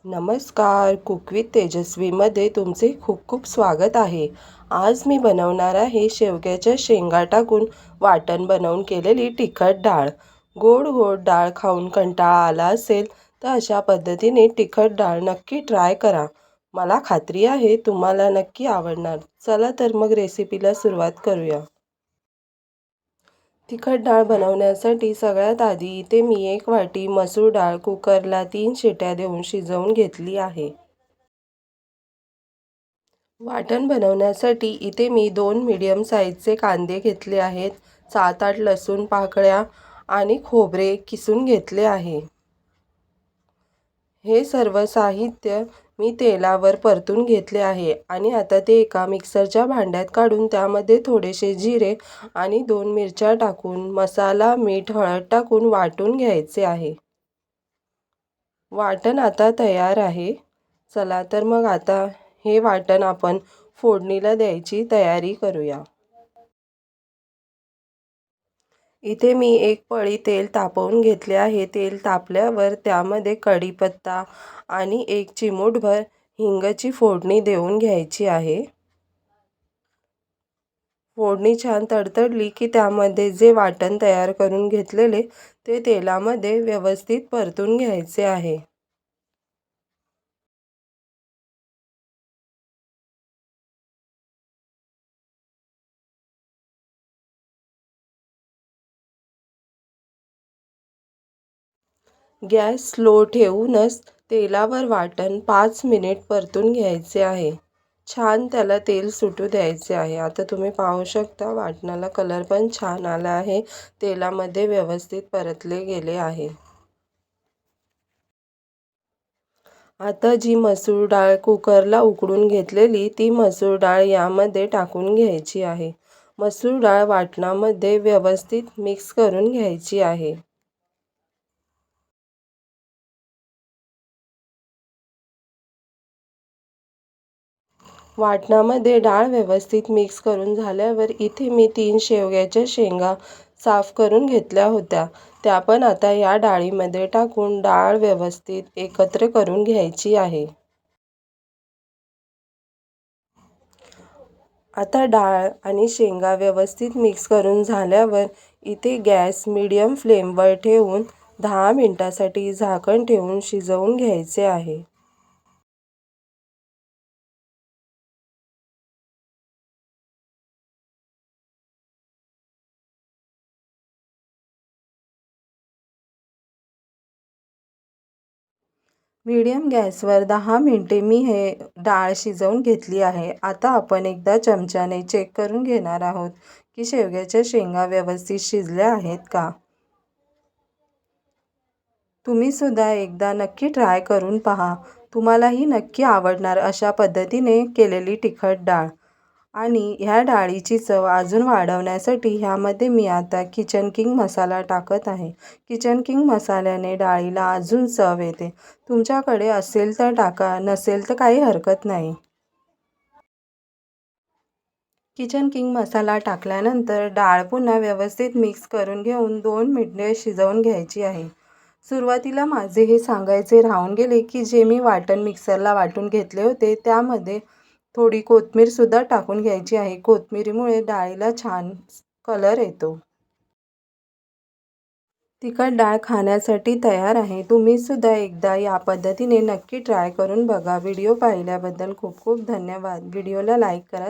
नमस्कार, cook with तेजस्वीमध्ये तुमचे खूप खूप स्वागत आहे. आज मी बनवणार आहे शेवग्याच्या शेंगा टाकून वाटण बनवून केलेली तिखट डाळ. गोड गोड डाळ खाऊन कंटाळा आला असेल तर अशा पद्धतीने तिखट डाळ नक्की ट्राय करा. मला खात्री आहे तुम्हाला नक्की आवडणार. चला तर मग रेसिपीला सुरुवात करूया. तिखट डाळ बनवण्यासाठी सगळ्यात आधी इथे मी 1 वाटी मसूर डाळ कुकरला 3 शिट्या देऊन शिजवून घेतली आहे. वाटण बनवण्यासाठी इथे मी 2 मीडियम साईजचे कांदे घेतले आहेत. 7-8 लसूण पाकळ्या आणि खोबरे किसून घेतले आहे. हे सर्व साहित्य मी तेलावर परतून घेतले आहे आणि आता ते एका मिक्सरच्या भांड्यात काढून त्यामध्ये थोडेसे जिरे आणि 2 मिरच्या टाकून मसाला, मीठ, हळद टाकून वाटून घ्यायचे आहे. वाटण आता तयार आहे. चला तर मग आता हे वाटण आपण फोडणीला द्यायची तयारी करूया. इथे मी 1 पळी तेल तापवून घेतले आहे. तेल तापल्यावर त्यामध्ये कढीपत्ता आणि 1 चिमूटभर हिंगची फोडणी देऊन घ्यायची आहे. फोडणी छान तडतडली की त्यामध्ये जे वाटण तयार करून घेतलेले ते तेलामध्ये व्यवस्थित परतून घ्यायचे आहे. गॅस स्लो ठेवूनच तेलावर वाटण 5 मिनिट परतून घ्यायचे आहे. छान त्याला तेल सुटू द्यायचे आहे. आता तुम्ही पाहू शकता वाटणाला कलर पण छान आला आहे. तेलामध्ये व्यवस्थित परतले गेले आहे. आता जी मसूर डाळ कुकरला उकडून घेतलेली ती मसूर डाळ यामध्ये टाकून घ्यायची आहे. मसूर डाळ वाटणामध्ये व्यवस्थित मिक्स करून घ्यायची आहे. वाटणामध्ये डाळ व्यवस्थित मिक्स करून झाल्यावर इथे मी 3 शेवग्याच्या शेंगा साफ करून घेतल्या होत्या. त्या पण आता या डाळीमध्ये टाकून डाळ व्यवस्थित एकत्र करून घ्यायची आहे. आता डाळ आणि शेंगा व्यवस्थित मिक्स करून झाल्यावर इथे गॅस मीडियम फ्लेमवर ठेवून 10 मिनिटांसाठी झाकण ठेवून शिजवून घ्यायचे आहे. मीडियम गॅसवर 10 मिनिटे मी हे डाळ शिजवून घेतली आहे. आता आपण एकदा चमच्याने चेक करून घेणार आहोत की शेवग्याच्या शेंगा व्यवस्थित शिजल्या आहेत का. तुम्हीसुद्धा एकदा नक्की ट्राय करून पहा. तुम्हालाही नक्की आवडणार अशा पद्धतीने केलेली तिखट डाळ. आणि ह्या डाळीची चव अजून वाढवण्यासाठी ह्यामध्ये मी आता किचन किंग मसाला टाकत आहे. किचन किंग मसाल्याने डाळीला अजून चव येते. तुमच्याकडे असेल तर टाका, नसेल तर काही हरकत नाही. किचन किंग मसाला टाकल्यानंतर डाळ पुन्हा व्यवस्थित मिक्स करून घेऊन 2 मिनिटे शिजवून घ्यायची आहे. सुरुवातीला माझे हे सांगायचे राहून गेले की जे मी वाटण मिक्सरला वाटून घेतले होते त्यामध्ये थोडी कोथिंबीरसुद्धा टाकून घ्यायची आहे. कोथिंबीरीमुळे डाळीला छान कलर येतो. तिखट डाळ खाण्यासाठी तयार आहे. तुम्हीसुद्धा एकदा या पद्धतीने नक्की ट्राय करून बघा. व्हिडिओ पाहिल्याबद्दल खूप खूप धन्यवाद. व्हिडिओला लाईक करा.